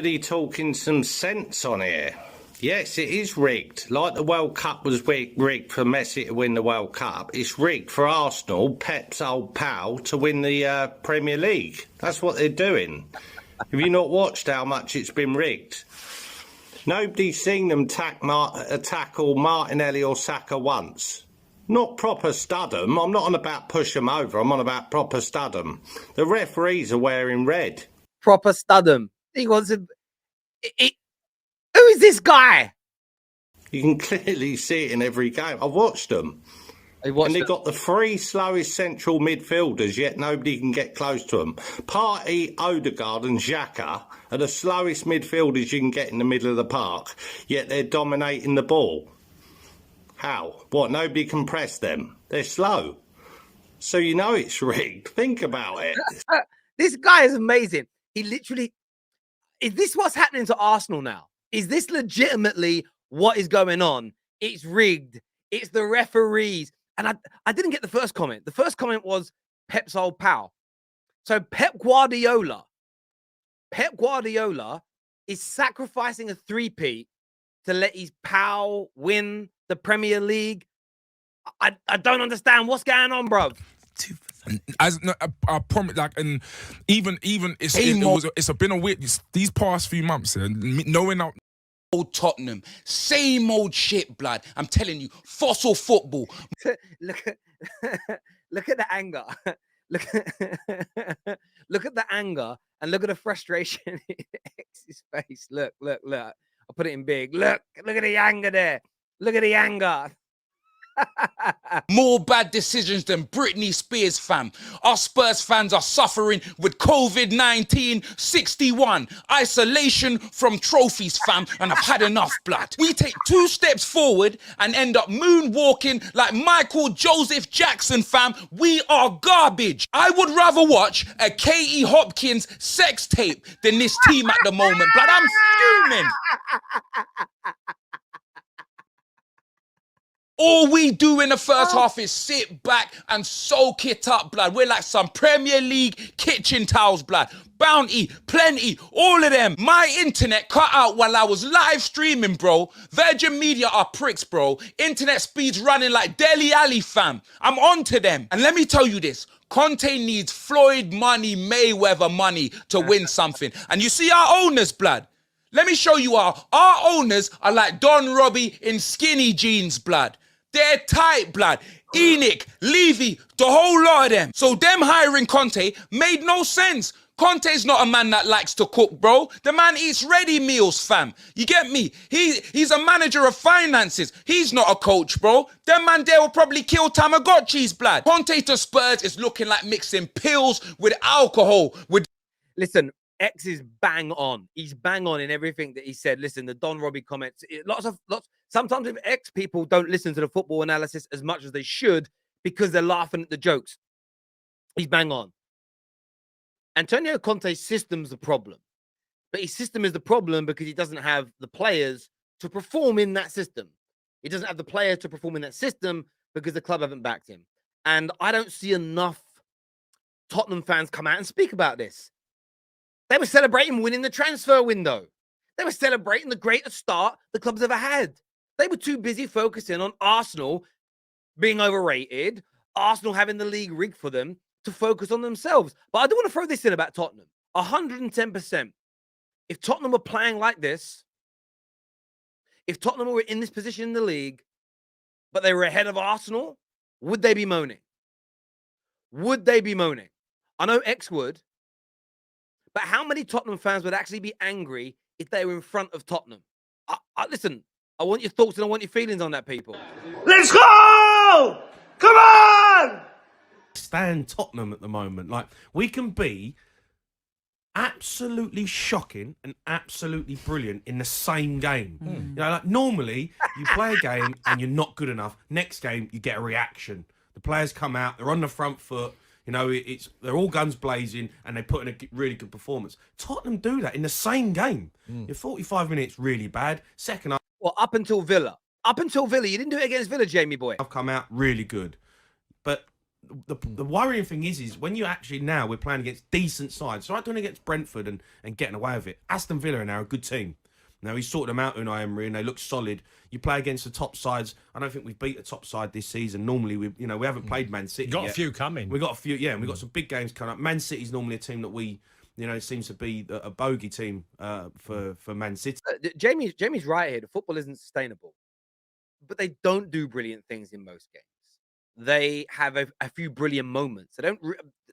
nobody talking some sense on here. Yes, it is rigged. Like the World Cup was rigged for Messi to win the World Cup, it's rigged for Arsenal, Pep's old pal, to win the Premier League. That's what they're doing. Have you not watched how much it's been rigged? Nobody's seen them tackle Martinelli or Saka once. Not proper stud 'em. I'm not on about push 'em over. I'm on about proper stud 'em. The referees are wearing red. Proper stud 'em. He wants to... Who is this guy? You can clearly see it in every game. I've watched them. And they've got the three slowest central midfielders, yet nobody can get close to them. Partey, Odegaard and Xhaka are the slowest midfielders you can get in the middle of the park, yet they're dominating the ball. How? What, nobody can press them? They're slow. So you know it's rigged. Think about it. This guy is amazing. He literally... Is this what's happening to Arsenal now? Is this legitimately what is going on? It's rigged. It's the referees. And I didn't get the first comment. The first comment was Pep's old pal. So Pep Guardiola is sacrificing a three-peat to let his pal win the Premier League. I don't understand what's going on, bruv. I promise, like, and even it's been a weird these past few months, knowing out. Old Tottenham, same old shit, blood. I'm telling you, fossil football. look at the anger. Look at the anger and look at the frustration in X's face. Look. I'll put it in big. Look at the anger there. Look at the anger. More bad decisions than Britney Spears, fam. Our Spurs fans are suffering with COVID-19, 61, isolation from trophies, fam, and I've had enough, blood. We take 2 steps forward and end up moonwalking like Michael Joseph Jackson, fam. We are garbage. I would rather watch a Katie Hopkins sex tape than this team at the moment, blood. I'm fuming. All we do in the first half is sit back and soak it up, blood. We're like some Premier League kitchen towels, blood. Bounty, plenty, all of them. My internet cut out while I was live streaming, bro. Virgin Media are pricks, bro. Internet speeds running like Dele Alli, fam. I'm on to them. And let me tell you this. Conte needs Floyd money, Mayweather money to win something. And you see our owners, blood. Let me show you our owners are like Don Robbie in skinny jeans, blood. They're tight, blood. Enoch, Levy, the whole lot of them. So them hiring Conte made no sense. Conte's not a man that likes to cook, bro. The man eats ready meals, fam. You get me? He's a manager of finances. He's not a coach, bro. Them man there will probably kill Tamagotchis, blood. Conte to Spurs is looking like mixing pills with alcohol. Listen, X is bang on. He's bang on in everything that he said. Listen, the Don Robbie comments, sometimes if X people don't listen to the football analysis as much as they should because they're laughing at the jokes. He's bang on. Antonio Conte's system's the problem. But his system is the problem because he doesn't have the players to perform in that system. He doesn't have the players to perform in that system because the club haven't backed him. And I don't see enough Tottenham fans come out and speak about this. They were celebrating winning the transfer window. They were celebrating the greatest start the club's ever had. They were too busy focusing on Arsenal being overrated, Arsenal having the league rigged for them to focus on themselves. But I do want to throw this in about Tottenham. 110%. If Tottenham were playing like this, if Tottenham were in this position in the league, but they were ahead of Arsenal, would they be moaning? Would they be moaning? I know X would. But how many Tottenham fans would actually be angry if they were in front of Tottenham? Listen, I want your thoughts and I want your feelings on that, people. Let's go! Come on! Stand Tottenham at the moment. Like, we can be absolutely shocking and absolutely brilliant in the same game. You know, like normally you play a game and you're not good enough. Next game, you get a reaction. The players come out, they're on the front foot. You know, they're all guns blazing and they put in a really good performance. Tottenham do that in the same game. In 45 minutes, really bad. Second half. Well, up until Villa. Up until Villa. You didn't do it against Villa, Jamie boy. I've come out really good. But the worrying thing is when you actually now we're playing against decent sides. So I doing against Brentford and getting away with it. Aston Villa are now a good team. Now he's sorted them out, Unai Emery, and they look solid. You play against the top sides. I don't think we've beat a top side this season. Normally, we haven't played Man City. Got yet. a few coming. We got a few, yeah. And we got some big games coming up. Man City's normally a team that it seems to be a bogey team for Man City. Jamie's right here. The football isn't sustainable, but they don't do brilliant things in most games. They have a few brilliant moments. They don't.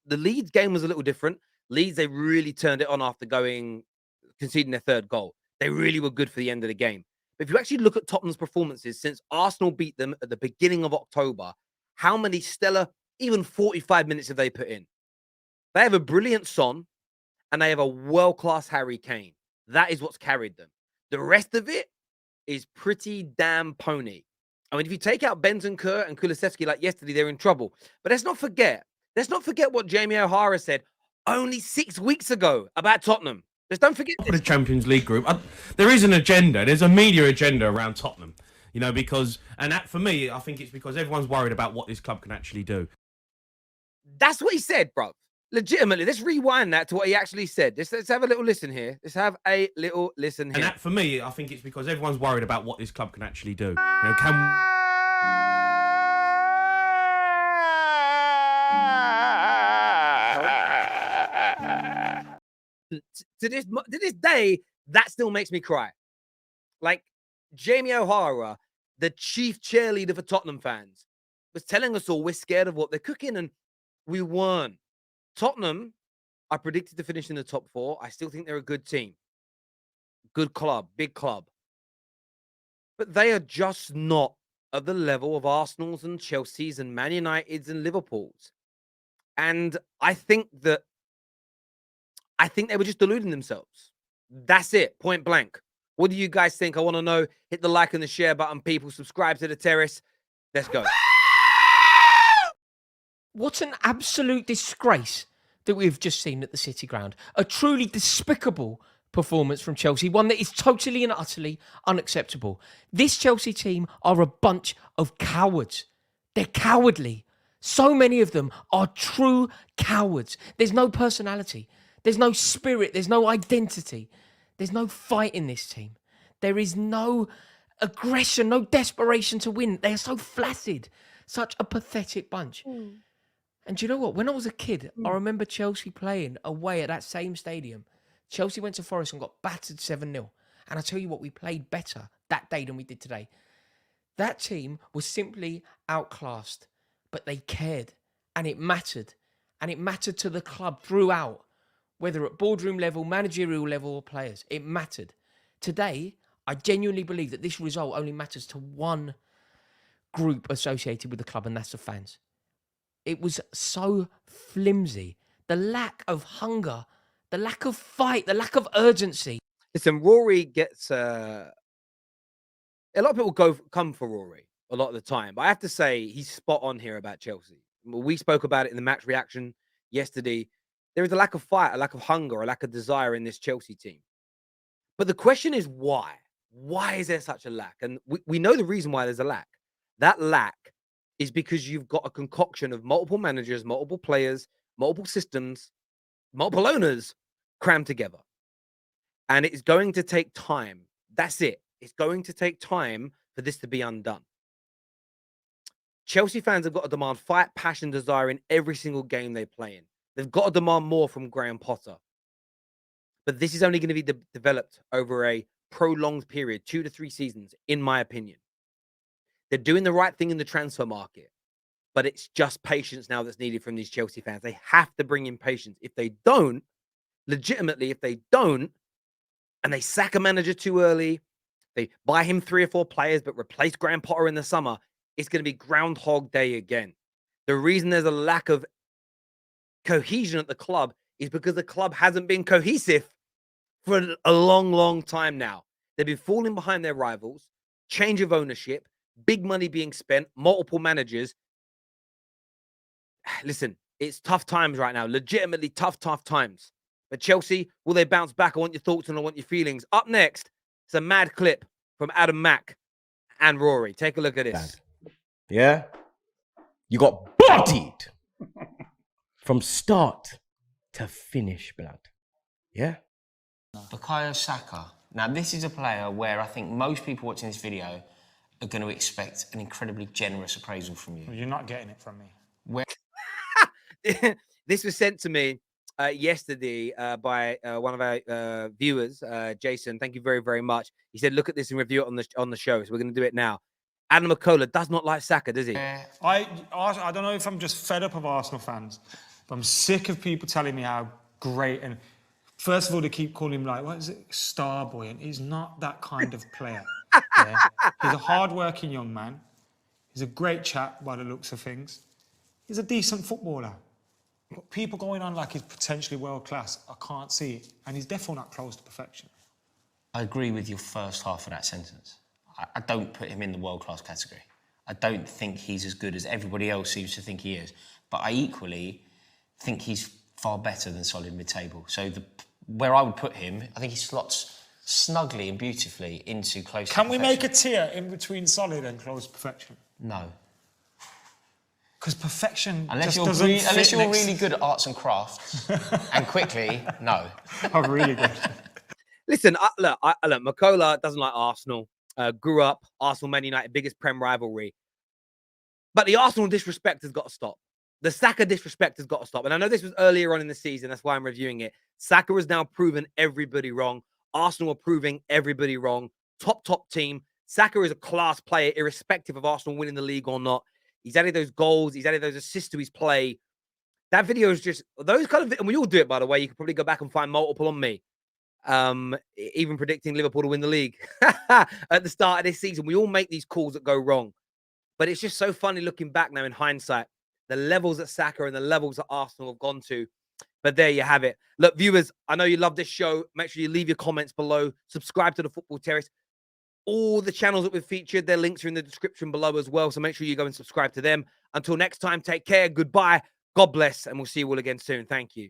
The Leeds game was a little different. Leeds, they really turned it on after conceding their third goal. They really were good for the end of the game. But if you actually look at Tottenham's performances since Arsenal beat them at the beginning of October, how many stellar, even 45 minutes have they put in? They have a brilliant Son, and they have a world-class Harry Kane. That is what's carried them. The rest of it is pretty damn pony. I mean, if you take out Bentancur and Kulusevski like yesterday, they're in trouble. But let's not forget what Jamie O'Hara said only 6 weeks ago about Tottenham. Just don't forget For the Champions League group, there is an agenda. There's a media agenda around Tottenham, because that for me, I think it's because everyone's worried about what this club can actually do. That's what he said, bro. Legitimately, let's rewind that to what he actually said. Let's have a little listen here. Let's have a little listen here. And that for me, I think it's because everyone's worried about what this club can actually do. To this day, that still makes me cry. Like Jamie O'Hara, the chief cheerleader for Tottenham fans, was telling us all we're scared of what they're cooking, and we weren't. Tottenham, I predicted to finish in the top 4. I still think they're a good team. Good club, big club. But they are just not at the level of Arsenal's and Chelsea's and Man United's and Liverpool's. And I think they were just deluding themselves. That's it, point blank. What do you guys think? I want to know. Hit the like and the share button, people. Subscribe to the Terrace. Let's go. What an absolute disgrace that we've just seen at the City Ground. A truly despicable performance from Chelsea, one that is totally and utterly unacceptable. This Chelsea team are a bunch of cowards. They're cowardly. So many of them are true cowards. There's no personality. There's no spirit. There's no identity. There's no fight in this team. There is no aggression, no desperation to win. They are so flaccid. Such a pathetic bunch. And do you know what? When I was a kid, I remember Chelsea playing away at that same stadium. Chelsea went to Forest and got battered 7-0. And I tell you what, we played better that day than we did today. That team was simply outclassed, but they cared. And it mattered. And it mattered to the club throughout, whether at boardroom level, managerial level, or players. It mattered. Today, I genuinely believe that this result only matters to one group associated with the club, and that's the fans. It was so flimsy. The lack of hunger, the lack of fight, the lack of urgency. Listen, Rory gets a lot of people come for Rory a lot of the time, but I have to say he's spot on here about Chelsea. We spoke about it in the match reaction yesterday. There is a lack of fight, a lack of hunger, a lack of desire in this Chelsea team. But the question is why? Why is there such a lack? And we know the reason why there's a lack. That lack is because you've got a concoction of multiple managers, multiple players, multiple systems, multiple owners crammed together. And it's going to take time. That's it. It's going to take time for this to be undone. Chelsea fans have got to demand fight, passion, desire in every single game they play in. They've got to demand more from Graham Potter. But this is only going to be developed over a prolonged period, 2 to 3 seasons, in my opinion. They're doing the right thing in the transfer market, but it's just patience now that's needed from these Chelsea fans. They have to bring in patience. If they don't, legitimately, if they don't, and they sack a manager too early, they buy him 3 or 4 players, but replace Graham Potter in the summer, it's going to be Groundhog Day again. The reason there's a lack of cohesion at the club is because the club hasn't been cohesive for a long, long time now. They've been falling behind their rivals, change of ownership, big money being spent, multiple managers. Listen, it's tough times right now, legitimately tough times. But Chelsea, will they bounce back? I want your thoughts and I want your feelings. Up next, it's a mad clip from Adam Mack and Rory. Take a look at this. Yeah? You got bodied From start to finish, blood. Yeah? Bukayo Saka. Now, this is a player where I think most people watching this video are going to expect an incredibly generous appraisal from you. You're not getting it from me. Where This was sent to me yesterday by one of our viewers, Jason. Thank you very, very much. He said, "Look at this and review it on the show." So we're going to do it now. Adam McCullough does not like Saka, does he? I don't know if I'm just fed up of Arsenal fans, but I'm sick of people telling me how great. And first of all, they keep calling him like, what is it, star boy, and he's not that kind of player. Yeah? He's a hard-working young man. He's a great chap by the looks of things. He's a decent footballer. But people going on like he's potentially world-class, I can't see it. And he's definitely not close to perfection. I agree with your first half of that sentence. I don't put him in the world-class category. I don't think he's as good as everybody else seems to think he is. But I equally think he's far better than solid mid-table. So where I would put him, I think he slots snugly and beautifully into close to Can we perfection. make a tier in between solid and close to perfection? No. Because perfection Unless just you're, doesn't fit unless you're next- really good at arts and crafts, and quickly, no. I'm really good. Listen, look, McCullough doesn't like Arsenal. Grew up Arsenal, Man United, biggest Prem rivalry. But the Arsenal disrespect has got to stop. The Saka disrespect has got to stop. And I know this was earlier on in the season. That's why I'm reviewing it. Saka has now proven everybody wrong. Arsenal are proving everybody wrong. Top team. Saka is a class player, irrespective of Arsenal winning the league or not. He's added those goals. He's added those assists to his play. That video is just those kind of, and we all do it, by the way. You can probably go back and find multiple on me. Even predicting Liverpool to win the league at the start of this season. We all make these calls that go wrong. But it's just so funny looking back now in hindsight, the levels that Saka and the levels that Arsenal have gone to. But there you have it. Look, viewers, I know you love this show. Make sure you leave your comments below. Subscribe to the Football Terrace. All the channels that we've featured, their links are in the description below as well. So make sure you go and subscribe to them. Until next time, take care. Goodbye. God bless. And we'll see you all again soon. Thank you.